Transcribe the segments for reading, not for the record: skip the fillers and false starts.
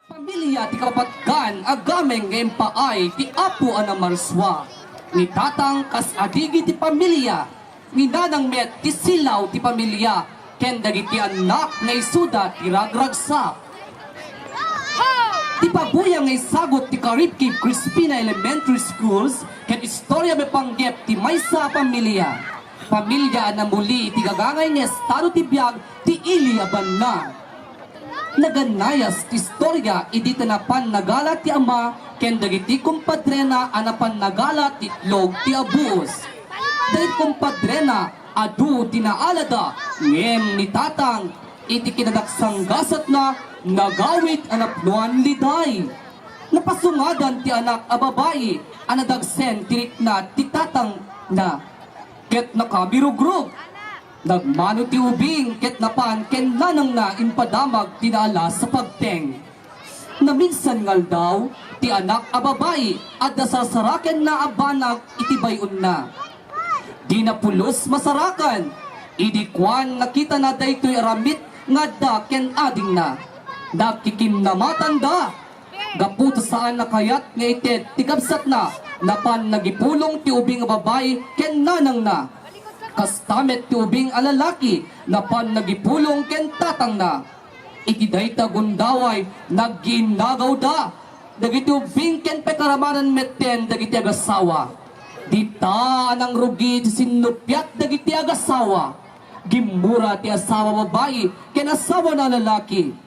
Pamilya ti kapatgan agameng ngayon paay ti apo anang marswa. Ni tatang kas adigi ti pamilya. Ni nanang met ti silaw ti pamilya. Ken dagiti anak nga isuda ti ragragsak. Ti pabuya nga isagot ti Karipki Crispina Elementary Schools ken istorya may panggep ti maysa pamilya. Pamilya na muli ti gagangay nga estado ti biag ti Iliaban na. Naganayas ti istorya iti tanapan nagala ti ama ken dagiti kumpadrena anapan nagala ti itlog ti abus. Dagiti kumpadrena adu tinaalada ngem ni tatang iti kinadaksanggasat na nagawit anapnuan liday. Napasungadan ti anak a babayi anadagsen tirik na ti tatang na ket nakabirugrug. Nagmano ti ubing ket napan ken lanang na impadamag tinala sa pagteng. Na minsan ngal daw ti anak a babayi at nasasaraken na abanag iti bayon na. Di na pulos masarakan. Idikwan nakita na daytoy aramit nga da ken ading na. Nakikimnamatan da. Gaputo saan na kayat nga ited ti kabsat na. Napan nagipulong ti ubing a babayi ken nanang na. Kastamet ti ubing a lalaki napan nagipulong ken tatang na. Iti dayta gundaway nagginagaw da. Dagiti ubing ken pekaramanan metten dagiti agasawa. Dita anang rugi ti sinupyat dagiti agasawa. Gimura ti asawa babayi ken asawa na lalaki.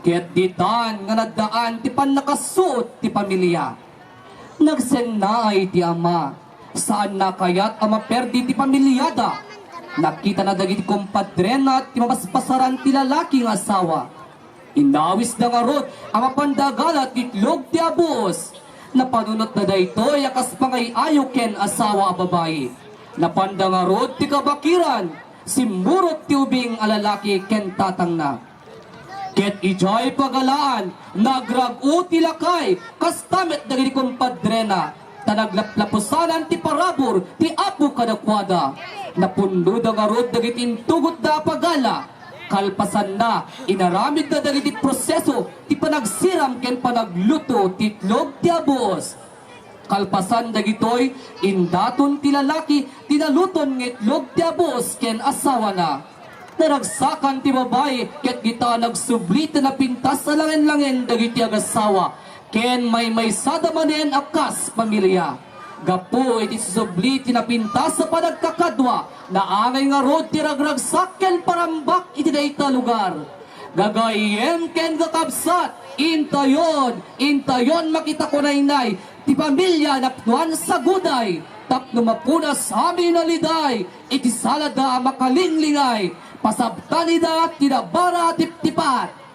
Ket ditan nga naddaan ti pannakasuot ti pamilya. Nagsennaay ti ama. Saan na kayat ang maperdi ti pamilyada? Nakita na dagiti kumpadrena ti mapaspasaran ti lalaki ng asawa. Inawis na nga rod ang mapandagalat itlog ti abos. Napanunot na daytoy akas pangay ayo ken asawa a babayi. Napanda nga rod ti kabakiran. Simurot ti ubing a lalaki ken tatang na. Ket ijay pagalaan nagragu ti lakay kastamet dagiti kumpadrena. Tanaglaplapusanan ti parabor ti apo kadakwada. Napundo da nga rod dagiti intugot da pagala. Kalpasan na inaramid na dagiti proseso ti panagsiram ken panagluto ti itlog ti abos. Kalpasan dagitoy indaton ti lalaki tinaluton ng itlog ti abos ken asawa na. Naragsakan ti babae ket gita nagsublit na pintas sa langin-langin dagiti agasawa. Ken may sadamanen akas pamilya. Gapo iti susubli tinapintas sa panagkakadwa na angay nga rod ti ragragsak ken parambak iti dayta lugar. Gagayem ken kakabsat intayon makita ko nainay ti pamilya napnuan sa guday. Tapno mapunas amin na liday iti salada makalinglingay pasabtanida tinabara tiptipat.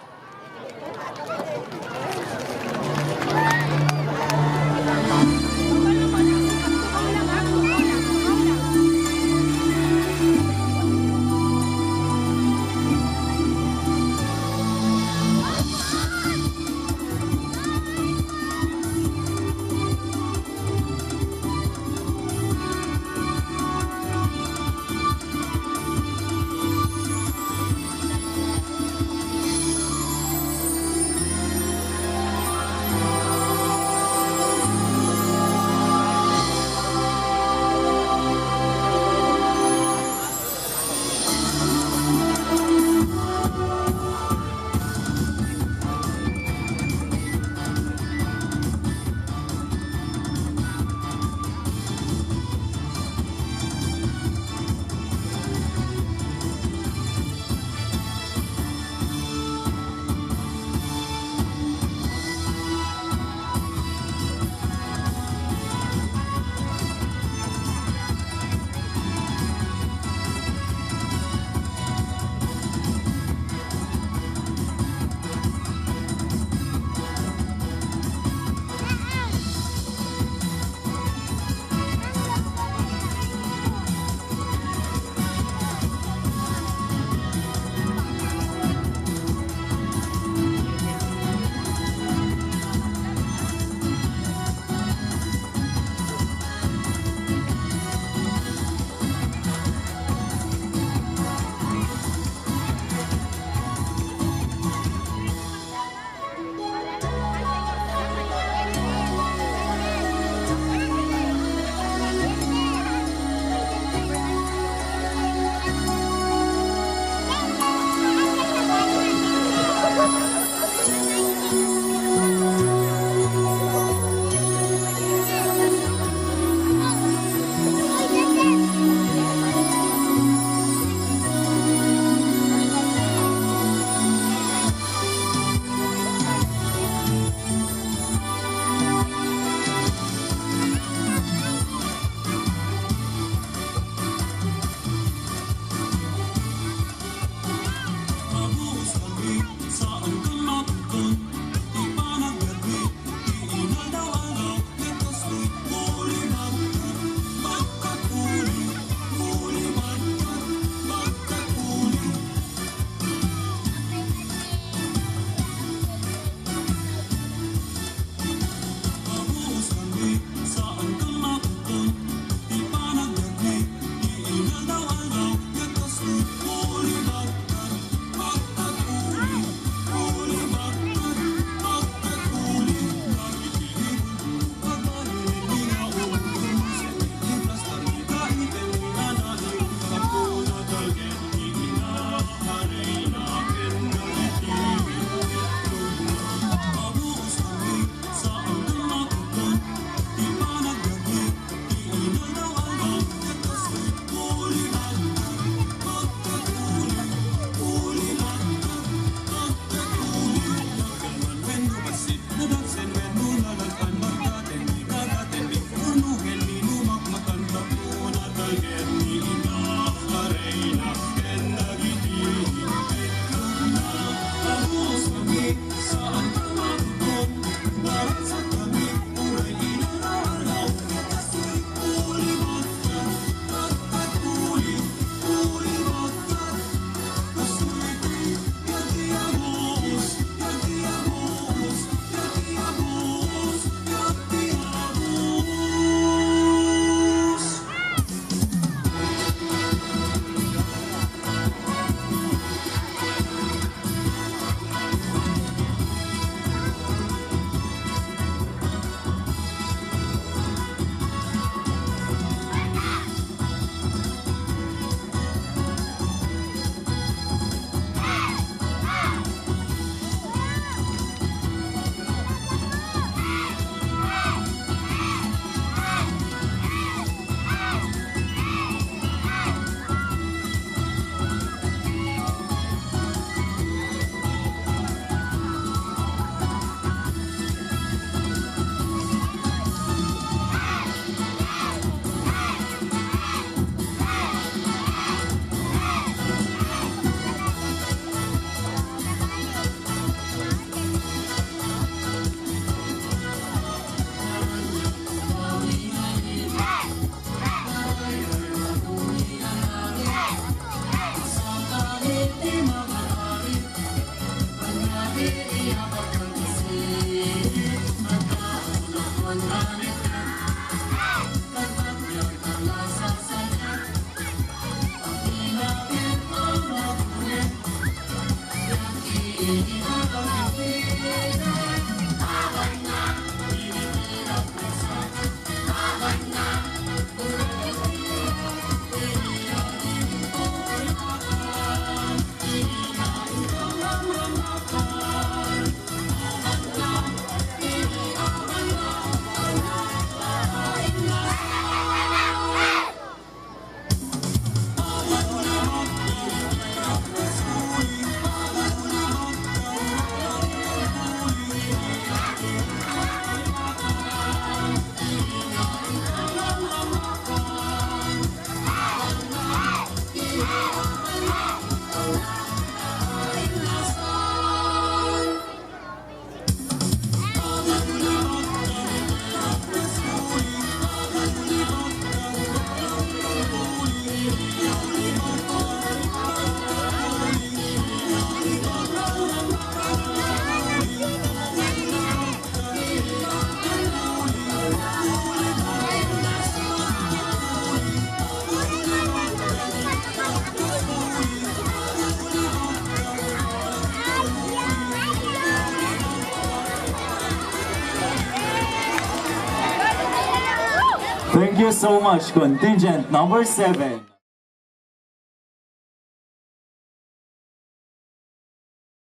Thank you so much, contingent number 7.